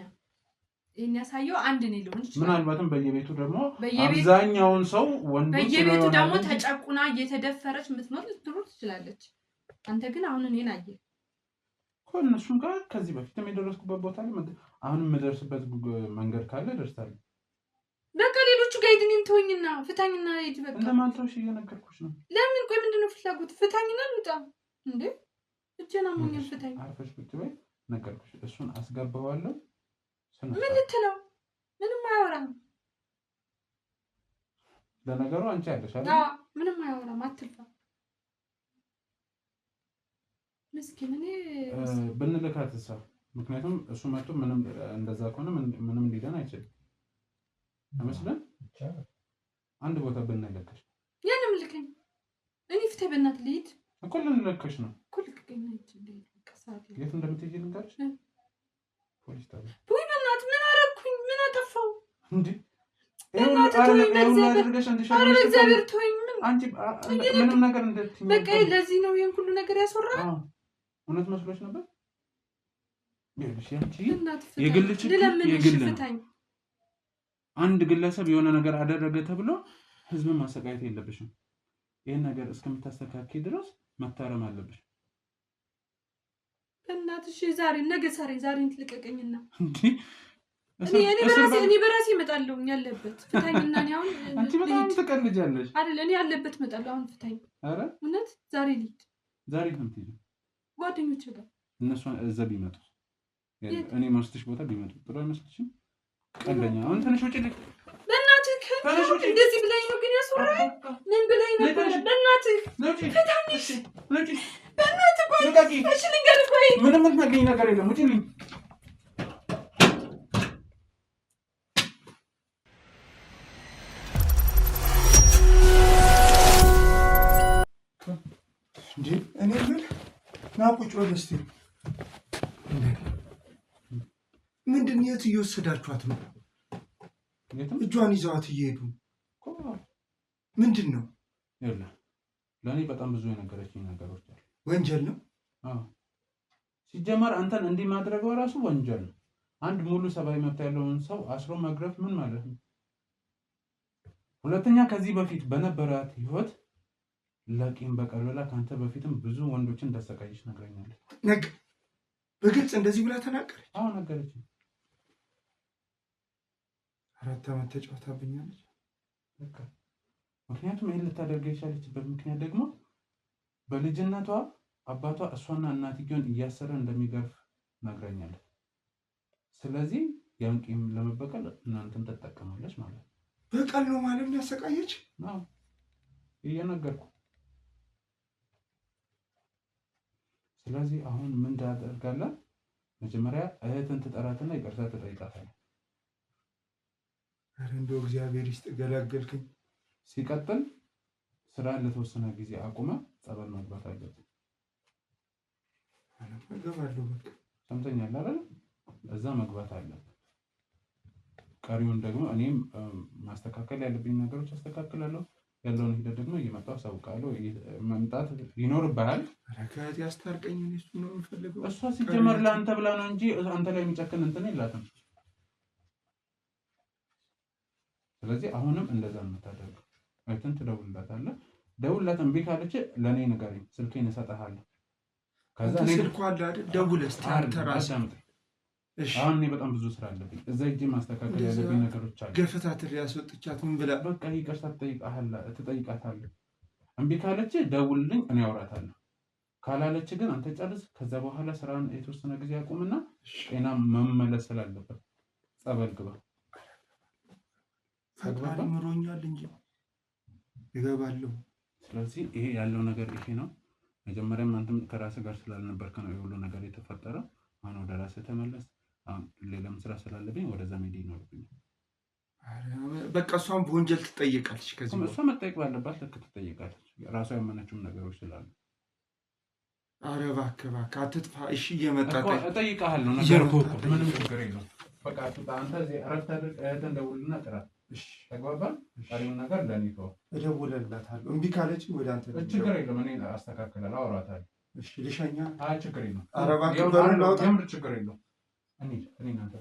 ይሄን ያሳየው አንድ እኔ ልሆን ይችላል። ምናልባትም በየቤቱ ደግሞ አብዛኛውን ሰው ወንዶች በየቤቱ ደግሞ ተጨቁና እየተደፈረች የምትኖር ልትኖር ትችላለች። አንተ ግን አሁን እኔን አየህ እኮ እነሱም ጋር ከዚህ በፊትም የደረስኩበት ቦታ ላይ አሁንም የምደርስበት መንገድ ካለ ደርሳለሁ። በቃ ሌሎቹ ጋር ሂድን ተወኝና ፍታኝና ሂድ። በቃ እንደማልተውሽ እየነገርኩሽ ነው። ለምን? ቆይ ምንድነው ፍላጎት? ፍታኝና ልውጣ እንዴ? እጀና ሞኛል። ፍታኝ። አርፈሽ ቁጭ በይ። ነገርኩሽ። እሱን አስገባዋለሁ። ምን ልትለው? ምንም አያወራም። ለነገሩ አንቺ ያለሽ አይደል? አዎ ምንም አያወራም። አትልፋ ምስኪን። እኔ ብንልካትሳ? ምክንያቱም እሱ መጥቶ ምንም እንደዛ ከሆነ ምንም ሊደን አይችልም አይመስልም? አንድ ቦታ ብንልከሽ ያን ምልከኝ። እኔ ፍታይ በእናት ልሂድ እኮ ልንልከሽ ነው እኮ ልክከኝ። የት እንደምትሄጂ ልንገርሽ? ፖሊስ ጣቢያ። ወይ በእናት ምን አደረኩኝ? ምን አጠፋው እንዴ? እግዚአብሔር ተወኝ። ምንም ነገር እንደትኝ በቃ ለዚህ ነው ይሄን ሁሉ ነገር ያስወራል። እውነት መስሎሽ ነበር? የግል ፍታኝ። አንድ ግለሰብ የሆነ ነገር አደረገ ተብሎ ህዝብን ማሰቃየት የለብሽም። ይሄን ነገር እስከምታስተካክይ ድረስ መታረም አለብሽ። እናትሽ ዛሬ ነገ ዛሬ ልቀቀኝና እኔ በራሴ እመጣለሁ። ያለበት ፍታኝና እኔ አሁን አንቺ በጣም ትቀልጃለሽ አይደል? እኔ ያለበት እመጣለሁ። አሁን ፍታኝ። ኧረ እውነት ዛሬ ልሂድ። ዛሬ ነው የምትሄጂው? ጓደኞቼ ጋር እነሱ እዛ ቢመጡ እኔ ማስተሽ ቦታ ቢመጡ ጥሩ አይመስልሽም? ቀልደኛ። አሁን ትንሽ ውጪ ልክ በእናትህ እንደዚህ ብላኝ ነው ግን ያስወራል። ምን ብላኝ ነው? በእናትህ ፍታኝ። በእናትህ ቆይ እሺ ልንገርህ። ቆይ ምንም የምትነግሪኝ ነገር የለም። ውጪ ልኝ እንዴ እኔ ምን ና ቁጭ በል እስኪ። ምንድን ነው? የት እየወሰዳችኋት ነው? እጇን ይዘዋት እየሄዱ ምንድን ነው? ለእኔ በጣም ብዙ የነገረችኝ ነገሮች አሉ። ወንጀል ነው? ሲጀመር አንተን እንዲህ ማድረገው ራሱ ወንጀል ነው። አንድ ሙሉ ሰብአዊ መብት ያለውን ሰው አስሮ መግረፍ ምን ማለት ነው? ሁለተኛ ከዚህ በፊት በነበራት ህይወት ለቂም በቀል ብላ ከአንተ በፊትም ብዙ ወንዶችን እንዳሰቃየች ነግረኛለች። በግልጽ እንደዚህ ብላ ተናገረች? አዎ ነገረች። 4 ዓመት ተጫውታብኛለች። ምክንያቱም ይህን ልታደርገ የቻለችበት ምክንያት ደግሞ በልጅነቷ አባቷ እሷና እናትየውን እያሰረ እንደሚገርፍ ነግረኛለች። ስለዚህ ያን ቂም ለመበቀል እናንተን ትጠቀማለች ማለት ነው። በቀል ነው ማለት ነው ያሰቃየች? አዎ እየነገርኩ። ስለዚህ አሁን ምን ታደርጋለህ? መጀመሪያ እህትን ትጠራትና ይቅርታ ትጠይቃታለህ። ኧረ እንደው እግዚአብሔር ይስጥ ገላገልከኝ። ሲቀጥል ስራን ለተወሰነ ጊዜ አቁመ ጸበል መግባት አለብን። እገባለሁ። በቃ ሰምተኛል አይደል? እዛ መግባት አለብን። ቀሪውን ደግሞ እኔም ማስተካከል ያለብኝ ነገሮች አስተካክላለሁ። ያለውን ሂደት ደግሞ እየመጣሁ አሳውቃለሁ። መምጣት ይኖርብሃል። ረከት ያስታርቀኝ። እሱ ነው የምፈልገው። እሷ ሲጀመር ለአንተ ብላ ነው እንጂ አንተ ላይ የሚጨክን እንትን የላትም። ስለዚህ አሁንም እንደዛ ነው የምታደርገው። አይተን ትደውልላታለህ። ደውልላት። እምቢ ካለች ለእኔ ንገረኝ፣ ስልኬን እሰጥሃለሁ። ከዛ እኔ ስልኳ አለ አይደል? ደውለህ እስኪ አንተ ራስህ። አሁን እኔ በጣም ብዙ ስራ አለብኝ። እዛ ሂጅ ማስተካከል ያለብኝ ነገሮች አሉ። ገፈታትር ያስወጥቻት ምን ብላ? በቃ ይቅርታ ትጠይቃታለህ። እምቢ ካለች ደውልልኝ፣ እኔ አውራታለሁ። ካላለች ግን አንተ ጨርስ። ከዛ በኋላ ስራን የተወሰነ ጊዜ አቁምና ጤና መመለስ ስላለበት ጸበል ግባ። ፈጣሪ ምሮኛል እንጂ ይገባለሁ። ስለዚህ ይሄ ያለው ነገር ይሄ ነው። መጀመሪያም አንተም ከራስህ ጋር ስላልነበርክ ነው የሁሉ ነገር የተፈጠረው። አሁን ወደ ራስህ ተመለስ። አሁን ሌላም ስራ ስላለብኝ ወደዛ መሄድ ይኖርብኛል። በቃ እሷም በወንጀል ትጠይቃለች። ከዚህ እሷ መጠየቅ ባለባት ልክ ትጠይቃለች። ራሷ ያመነችውም ነገሮች ስላሉ። ኧረ እባክህ አትጥፋ። እሺ እየመጣ እጠይቅሃለሁ። ነገርኩህ እኮ ምንም ችግር የለውም። በቃ አንተ እዚህ እረፍት አድርግ። እህትህን ደውልና ጥራት። እሺ ተግባባን። ቀሪውን ነገር ለኔ ተው። እደውልላታለሁ። እምቢ ካለች ወደ አንተ ችግር የለም እኔ አስተካክላለሁ፣ አወራታለሁ። እሺ ልሸኛ። ችግር የለም። ኧረ እባክህ በሩን ላውጣ። ችግር የለውም። እኔ እናንተ